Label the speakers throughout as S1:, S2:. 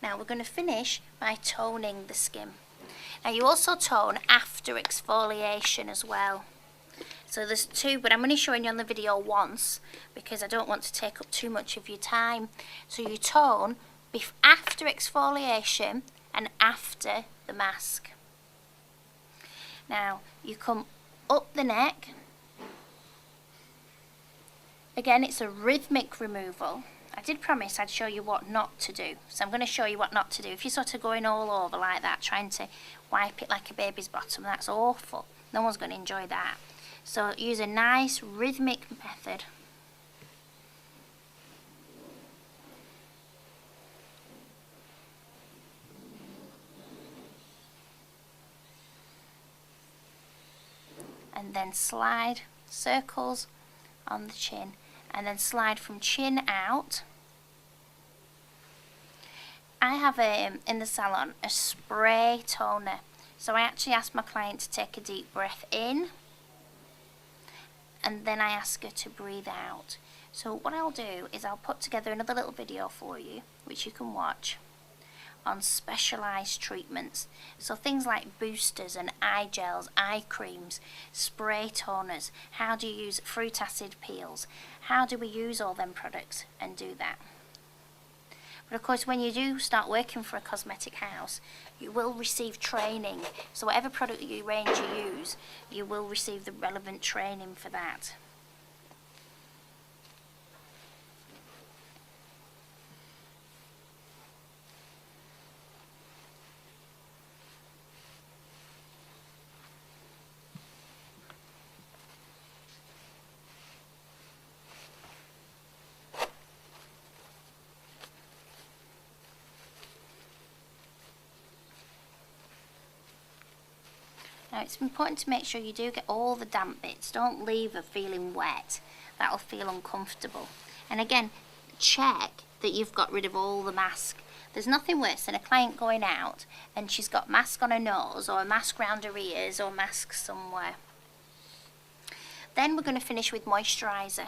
S1: Now we're going to finish by toning the skin. Now you also tone after exfoliation as well. So there's two, but I'm only showing you on the video once because I don't want to take up too much of your time. So you tone after exfoliation and after the mask. Now you come up the neck. Again, it's a rhythmic removal. I did promise I'd show you what not to do, so I'm going to show you what not to do. If you're sort of going all over like that, trying to wipe it like a baby's bottom, that's awful. No one's going to enjoy that. So use a nice rhythmic method. And then slide circles on the chin, and then slide from chin out. I have in the salon a spray toner, so I actually ask my client to take a deep breath in, and then I ask her to breathe out. So what I'll do is I'll put together another little video for you which you can watch on specialised treatments. So things like boosters and eye gels, eye creams, spray toners. How do you use fruit acid peels? How do we use all them products and do that? But of course, when you do start working for a cosmetic house, you will receive training. So whatever product range you use, you will receive the relevant training for that. Now it's important to make sure you do get all the damp bits. Don't leave her feeling wet. That'll feel uncomfortable. And again, check that you've got rid of all the mask. There's nothing worse than a client going out and she's got mask on her nose or a mask around her ears or mask somewhere. Then we're going to finish with moisturiser.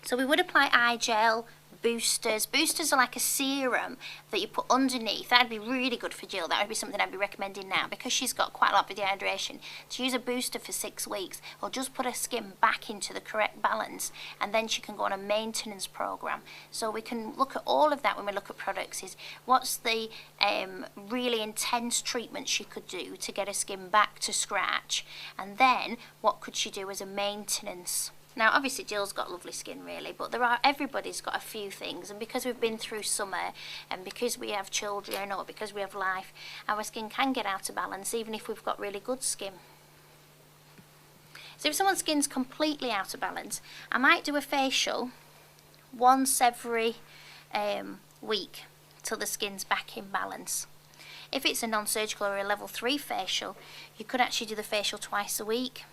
S1: So we would apply eye gel, boosters. Boosters are like a serum that you put underneath. That'd be really good for Jill. That would be something I'd be recommending now because she's got quite a lot of dehydration. To use a booster for 6 weeks will just put her skin back into the correct balance, and then she can go on a maintenance program. So we can look at all of that when we look at products. Is what's the really intense treatment she could do to get her skin back to scratch, and then what could she do as a maintenance. Now obviously Jill's got lovely skin really, but everybody's got a few things, and because we've been through summer and because we have children or because we have life, our skin can get out of balance even if we've got really good skin. So if someone's skin's completely out of balance, I might do a facial once every week till the skin's back in balance. If it's a non-surgical or a level 3 facial, you could actually do the facial twice a week.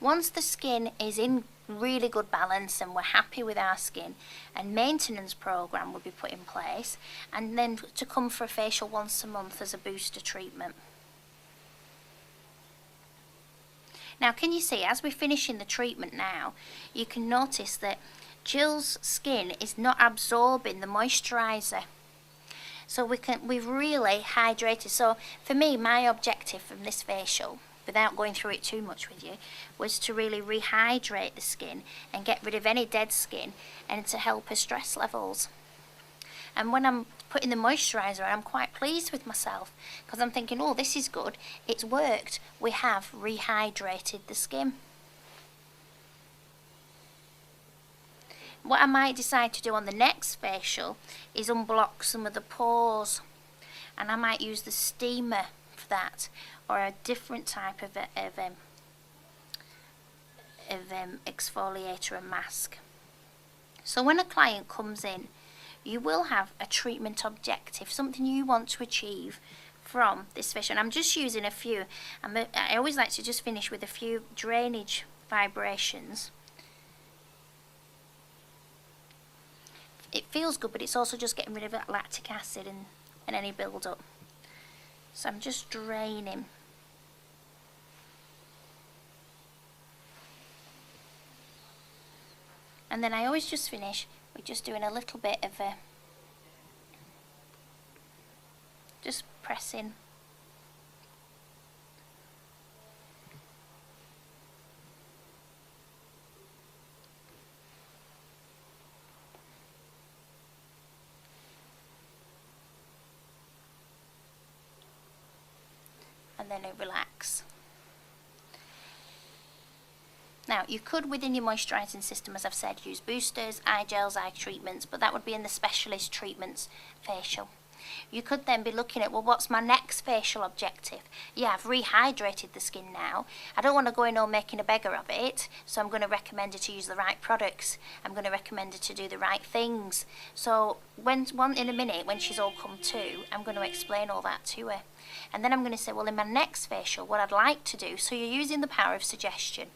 S1: Once the skin is in really good balance and we're happy with our skin, a maintenance program will be put in place, and then to come for a facial once a month as a booster treatment. Now can you see, as we're finishing the treatment now, you can notice that Jill's skin is not absorbing the moisturiser. So we've really hydrated. So for me, my objective from this facial, without going through it too much with you, was to really rehydrate the skin and get rid of any dead skin and to help her stress levels. And when I'm putting the moisturiser on, I'm quite pleased with myself because I'm thinking, oh, this is good, it's worked, we have rehydrated the skin. What I might decide to do on the next facial is unblock some of the pores, and I might use the steamer for that, or a different type of exfoliator and mask. So when a client comes in, you will have a treatment objective, something you want to achieve from this facial. And I'm just using a few. I always like to just finish with a few drainage vibrations. It feels good, but it's also just getting rid of that lactic acid and any build-up. So I'm just draining. And then I always just finish with just doing a little bit of a just pressing. And then relax. Now, you could, within your moisturising system, as I've said, use boosters, eye gels, eye treatments, but that would be in the specialist treatments facial. You could then be looking at, well, what's my next facial objective? Yeah, I've rehydrated the skin now. I don't want to go in all making a beggar of it, so I'm going to recommend her to use the right products. I'm going to recommend her to do the right things. So in a minute, when she's all come to, I'm going to explain all that to her. And then I'm going to say, well, in my next facial, what I'd like to do, so you're using the power of suggestion.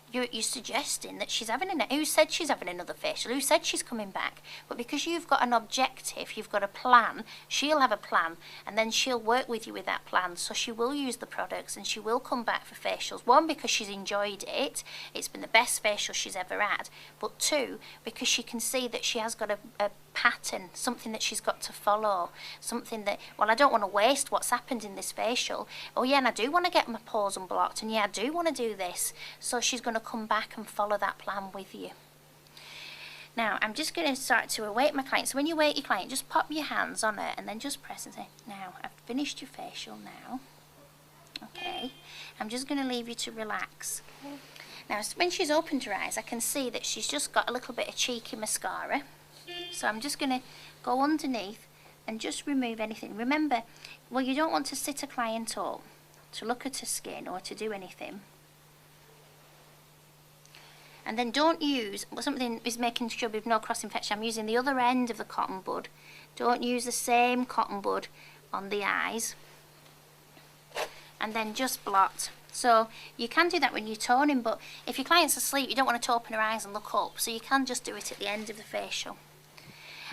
S1: You're suggesting that she's having who said she's having another facial? Who said she's coming back? But because you've got an objective, you've got a plan, she'll have a plan, and then she'll work with you with that plan. So she will use the products and she will come back for facials. One, because she's enjoyed it. It's been the best facial she's ever had. But two, because she can see that she has got a pattern, something that she's got to follow, something that, well, I don't want to waste what's happened in this facial. Oh yeah, and I do want to get my pores unblocked, and yeah, I do want to do this. So she's going to come back and follow that plan with you. Now, I'm just going to start to await my client. So when you wait your client, just pop your hands on her and then just press and say, now, I've finished your facial now. Okay, I'm just going to leave you to relax. Now, when she's opened her eyes, I can see that she's just got a little bit of cheeky mascara. So I'm just going to go underneath and just remove anything. Remember, well, you don't want to sit a client up to look at her skin or to do anything. And then don't use, something is making sure we've no cross infection. I'm using the other end of the cotton bud. Don't use the same cotton bud on the eyes. And then just blot. So you can do that when you're toning, but if your client's asleep, you don't want to open her eyes and look up. So you can just do it at the end of the facial.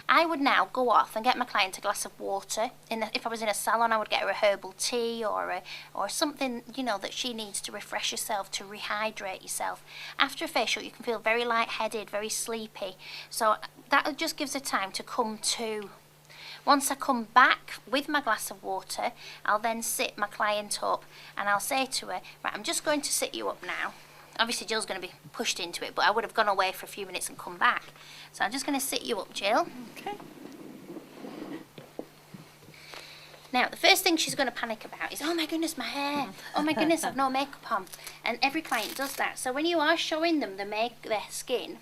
S1: I would now go off and get my client a glass of water. If I was in a salon, I would get her a herbal tea or something, you know, that she needs to refresh herself, to rehydrate yourself. After a facial, you can feel very lightheaded, very sleepy. So that just gives her time to come to. Once I come back with my glass of water, I'll then sit my client up and I'll say to her, right, I'm just going to sit you up now. Obviously, Jill's going to be pushed into it, but I would have gone away for a few minutes and come back. So I'm just going to sit you up, Jill.
S2: Okay.
S1: Now, the first thing she's going to panic about is, oh my goodness, my hair. Oh my goodness, I've no makeup on. And every client does that. So when you are showing them their skin,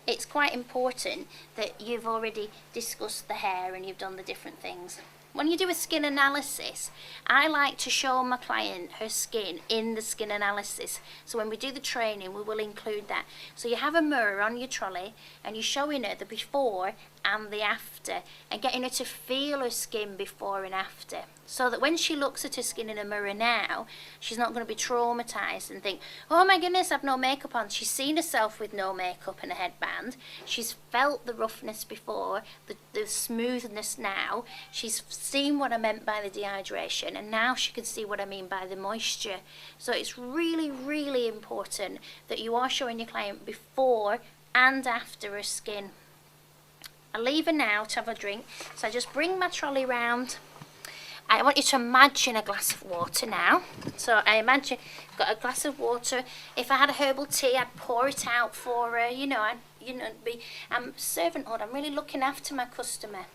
S1: it's quite important that you've already discussed the hair and you've done the different things. When you do a skin analysis, I like to show my client her skin in the skin analysis. So when we do the training, we will include that. So you have a mirror on your trolley and you're showing her the before and the after and getting her to feel her skin before and after. So that when she looks at her skin in a mirror now, she's not going to be traumatised and think, oh my goodness, I've no makeup on. She's seen herself with no makeup and a headband. She's felt the roughness before, the smoothness now. She's seen what I meant by the dehydration, and now she can see what I mean by the moisture. So it's really, really important that you are showing your client before and after her skin. I leave her now to have a drink. So I just bring my trolley round. I want you to imagine a glass of water now. So I imagine I've got a glass of water. If I had a herbal tea, I'd pour it out for her. I'm servanthood. I'm really looking after my customer.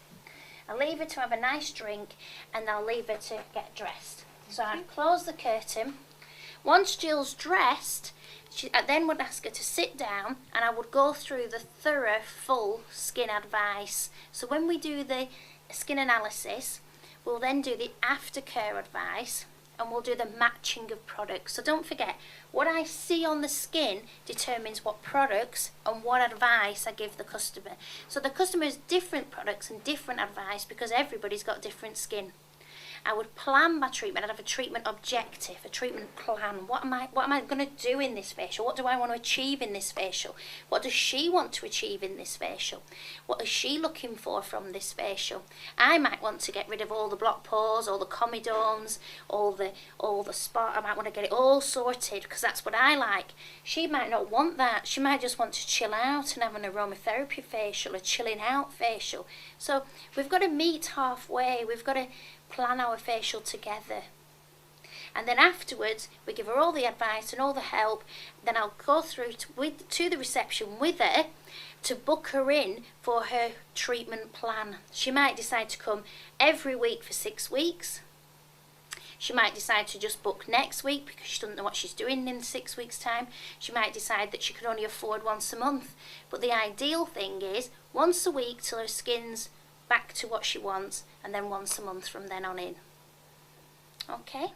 S1: I'll leave her to have a nice drink and I'll leave her to get dressed. So I'd close the curtain. Once Jill's dressed, I then would ask her to sit down and I would go through the thorough, full skin advice. So when we do the skin analysis, we'll then do the aftercare advice and we'll do the matching of products. So don't forget, what I see on the skin determines what products and what advice I give the customer. So the customer has different products and different advice because everybody's got different skin. I would plan my treatment. I'd have a treatment objective, a treatment plan. What am I going to do in this facial? What do I want to achieve in this facial? What does she want to achieve in this facial? What is she looking for from this facial? I might want to get rid of all the block pores, all the comedones, all the spot. I might want to get it all sorted because that's what I like. She might not want that. She might just want to chill out and have an aromatherapy facial, a chilling out facial. So we've got to meet halfway. We've got to plan our facial together. And then afterwards, we give her all the advice and all the help. Then I'll go through to the reception with her to book her in for her treatment plan. She might decide to come every week for 6 weeks. She might decide to just book next week because she doesn't know what she's doing in 6 weeks' time. She might decide that she can only afford once a month. But the ideal thing is once a week till her skin's back to what she wants, and then once a month from then on in. Okay?